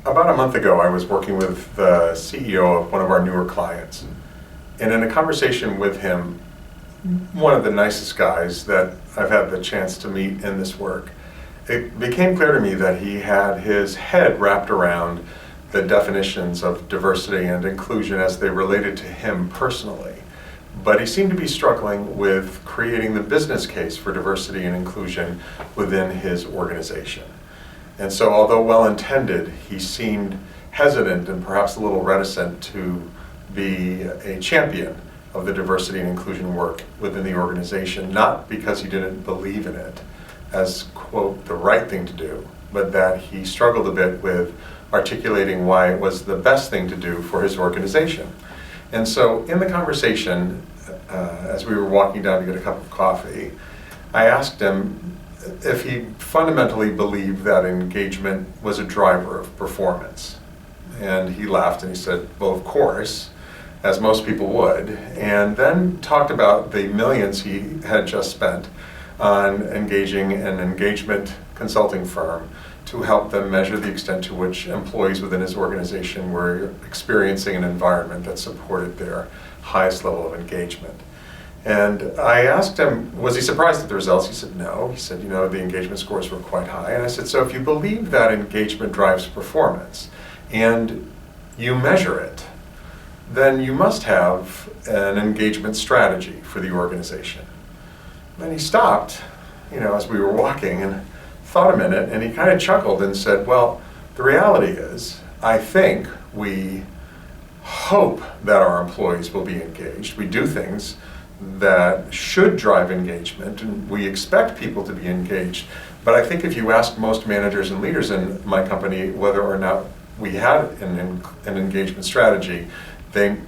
About a month ago, I was working with the CEO of one of our newer clients. And in a conversation with him, one of the nicest guys that I've had the chance to meet in this work, it became clear to me that he had his head wrapped around the definitions of diversity and inclusion as they related to him personally. But he seemed to be struggling with creating the business case for diversity and inclusion within his organization. And so, although well-intended, he seemed hesitant and perhaps a little reticent to be a champion of the diversity and inclusion work within the organization, not because he didn't believe in it as, quote, the right thing to do, but that he struggled a bit with articulating why it was the best thing to do for his organization. And so in the conversation, as we were walking down to get a cup of coffee, I asked him if he fundamentally believed that engagement was a driver of performance. And he laughed and he said, well, of course, as most people would, and then talked about the millions he had just spent on engaging an engagement consulting firm to help them measure the extent to which employees within his organization were experiencing an environment that supported their highest level of engagement. And I asked him, was he surprised at the results? He said, no. He said, the engagement scores were quite high. And I said, so if you believe that engagement drives performance and you measure it, then you must have an engagement strategy for the organization. Then he stopped, as we were walking and thought a minute, and he kind of chuckled and said, well, the reality is, I think we hope that our employees will be engaged. We do things that should drive engagement, and we expect people to be engaged. But I think if you ask most managers and leaders in my company whether or not we had an engagement strategy,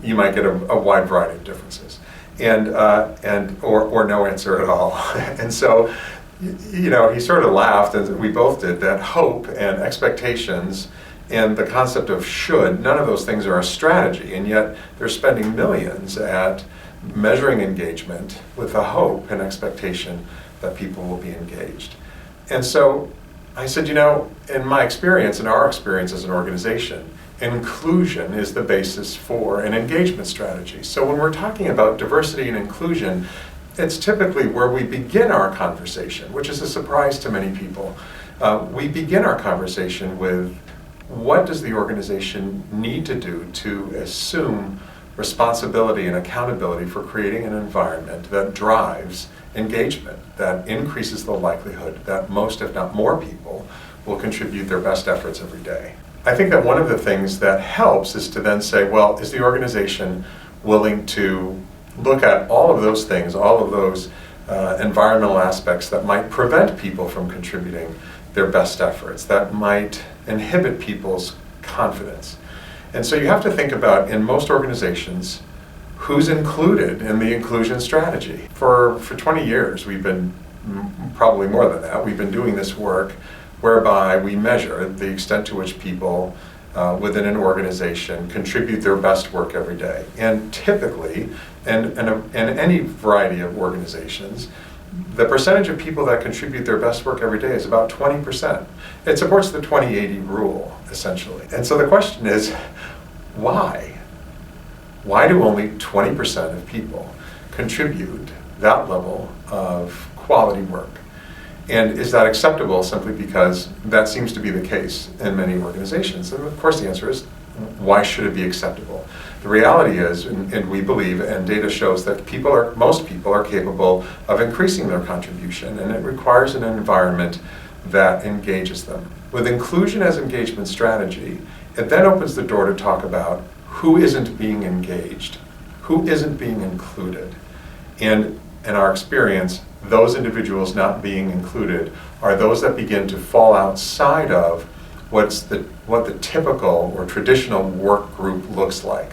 you might get a wide variety of differences, or no answer at all. And so, he sort of laughed, and we both did, that hope and expectations and the concept of should, none of those things are a strategy, and yet they're spending millions at measuring engagement with a hope and expectation that people will be engaged. And so I said, in my experience, in our experience as an organization, inclusion is the basis for an engagement strategy. So when we're talking about diversity and inclusion, it's typically where we begin our conversation, which is a surprise to many people. We begin our conversation with, what does the organization need to do to assume responsibility and accountability for creating an environment that drives engagement, that increases the likelihood that most, if not more, people will contribute their best efforts every day. I think that one of the things that helps is to then say, well, is the organization willing to look at all of those things, all of those environmental aspects that might prevent people from contributing their best efforts, that might inhibit people's confidence. And so you have to think about, in most organizations, who's included in the inclusion strategy. For 20 years, we've been, probably more than that, we've been doing this work whereby we measure the extent to which people within an organization contribute their best work every day. And typically, in any variety of organizations, the percentage of people that contribute their best work every day is about 20%. It supports the 20-80 rule, essentially. And so the question is, why? Why do only 20% of people contribute that level of quality work? And is that acceptable simply because that seems to be the case in many organizations? And of course the answer is, why should it be acceptable? The reality is, and we believe, and data shows that most people are capable of increasing their contribution, and it requires an environment that engages them. With inclusion as engagement strategy, it then opens the door to talk about who isn't being engaged, who isn't being included. And in our experience, those individuals not being included are those that begin to fall outside of what the typical or traditional work group looks like.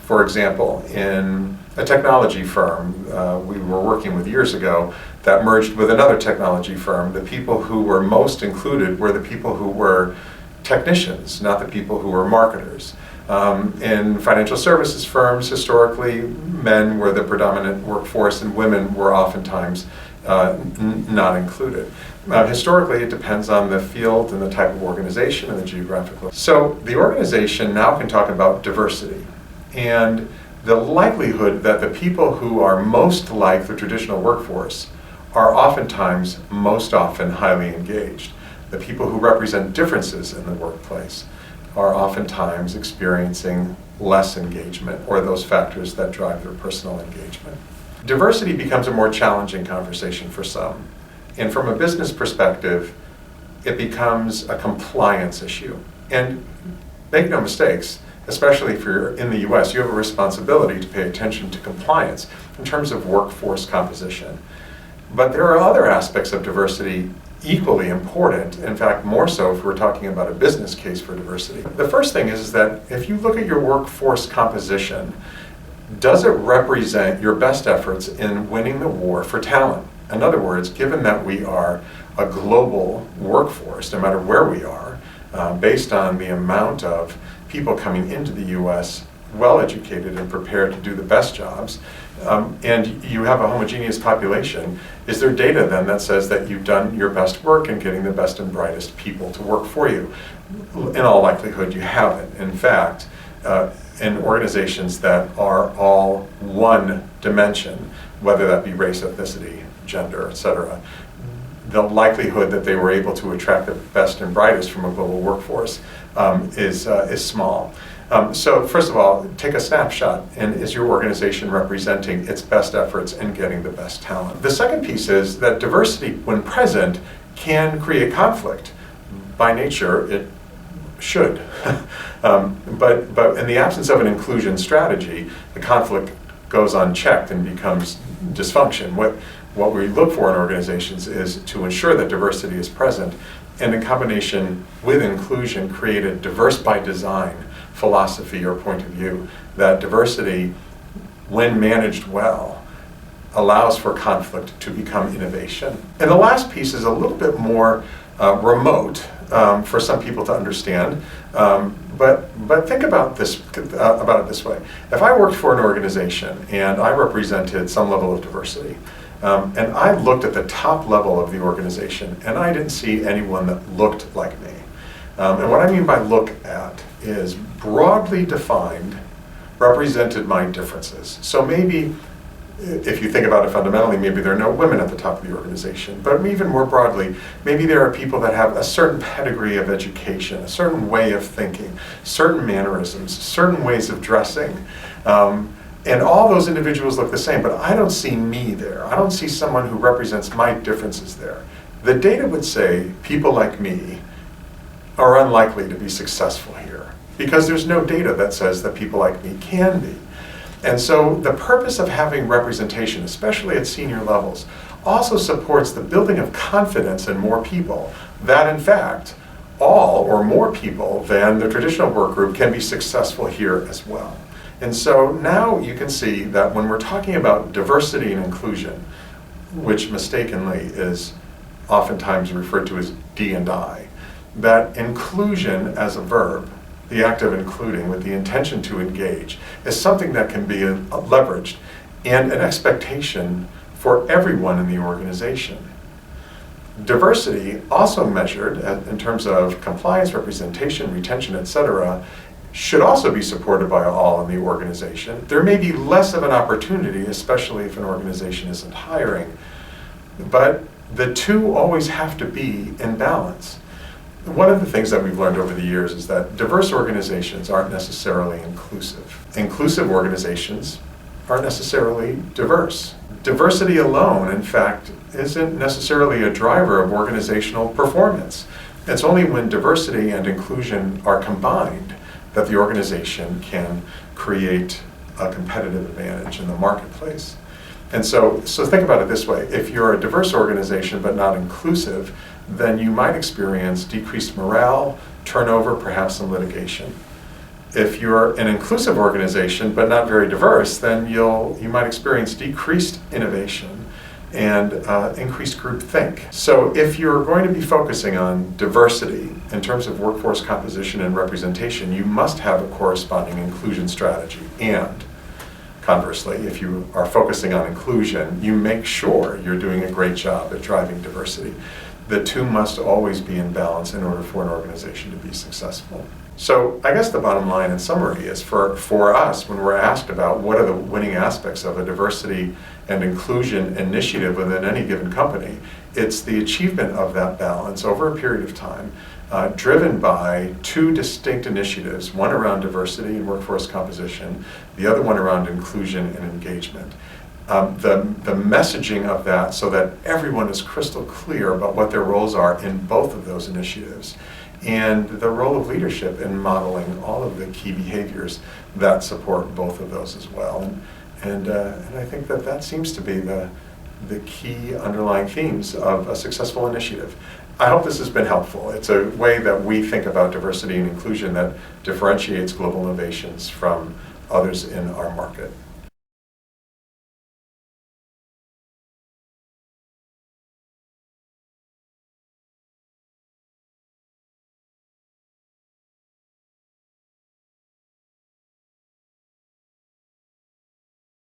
For example, in a technology firm we were working with years ago that merged with another technology firm, the people who were most included were the people who were technicians, not the people who were marketers. In financial services firms, historically, men were the predominant workforce and women were oftentimes not included. Historically, it depends on the field and the type of organization and the geographic location. So the organization now can talk about diversity and the likelihood that the people who are most like the traditional workforce are oftentimes, most often, highly engaged. The people who represent differences in the workplace are oftentimes experiencing less engagement or those factors that drive their personal engagement. Diversity becomes a more challenging conversation for some. And from a business perspective, it becomes a compliance issue. And make no mistakes, especially if you're in the US, you have a responsibility to pay attention to compliance in terms of workforce composition. But there are other aspects of diversity equally important, in fact more so if we're talking about a business case for diversity. The first thing is that if you look at your workforce composition, does it represent your best efforts in winning the war for talent? In other words, given that we are a global workforce, no matter where we are, based on the amount of people coming into the US well-educated and prepared to do the best jobs, and you have a homogeneous population, is there data then that says that you've done your best work in getting the best and brightest people to work for you? In all likelihood, you haven't. In fact, in organizations that are all one dimension, whether that be race, ethnicity, gender, etc., the likelihood that they were able to attract the best and brightest from a global workforce is small. So first of all, take a snapshot, and is your organization representing its best efforts in getting the best talent? The second piece is that diversity, when present, can create conflict. By nature, it should. But in the absence of an inclusion strategy, the conflict goes unchecked and becomes dysfunction. What we look for in organizations is to ensure that diversity is present, and in combination with inclusion, create a diverse by design philosophy or point of view, that diversity, when managed well, allows for conflict to become innovation. And the last piece is a little bit more remote for some people to understand, but think about it this way. If I worked for an organization and I represented some level of diversity, and I looked at the top level of the organization and I didn't see anyone that looked like me. And what I mean by look at is broadly defined, represented my differences. So maybe, if you think about it fundamentally, maybe there are no women at the top of the organization, but even more broadly, maybe there are people that have a certain pedigree of education, a certain way of thinking, certain mannerisms, certain ways of dressing, and all those individuals look the same, but I don't see me there. I don't see someone who represents my differences there. The data would say people like me are unlikely to be successful here, because there's no data that says that people like me can be. And so the purpose of having representation, especially at senior levels, also supports the building of confidence in more people, that in fact, all or more people than the traditional work group can be successful here as well. And so now you can see that when we're talking about diversity and inclusion, which mistakenly is oftentimes referred to as D&I, that inclusion as a verb, the act of including with the intention to engage, is something that can be leveraged and an expectation for everyone in the organization. Diversity, also measured in terms of compliance, representation, retention, etc., should also be supported by all in the organization. There may be less of an opportunity, especially if an organization isn't hiring, but the two always have to be in balance. One of the things that we've learned over the years is that diverse organizations aren't necessarily inclusive. Inclusive organizations aren't necessarily diverse. Diversity alone, in fact, isn't necessarily a driver of organizational performance. It's only when diversity and inclusion are combined that the organization can create a competitive advantage in the marketplace. And so think about it this way. If you're a diverse organization but not inclusive, then you might experience decreased morale, turnover, perhaps some litigation. If you're an inclusive organization but not very diverse, then you might experience decreased innovation and increased groupthink. So if you're going to be focusing on diversity in terms of workforce composition and representation, you must have a corresponding inclusion strategy and Conversely, if you are focusing on inclusion, you make sure you're doing a great job at driving diversity. The two must always be in balance in order for an organization to be successful. So I guess the bottom line in summary is for us, when we're asked about what are the winning aspects of a diversity and inclusion initiative within any given company, it's the achievement of that balance over a period of time, driven by two distinct initiatives, one around diversity and workforce composition, the other one around inclusion and engagement. The messaging of that so that everyone is crystal clear about what their roles are in both of those initiatives, and the role of leadership in modeling all of the key behaviors that support both of those as well. And I think that seems to be the key underlying themes of a successful initiative. I hope this has been helpful. It's a way that we think about diversity and inclusion that differentiates Global Novations from others in our market.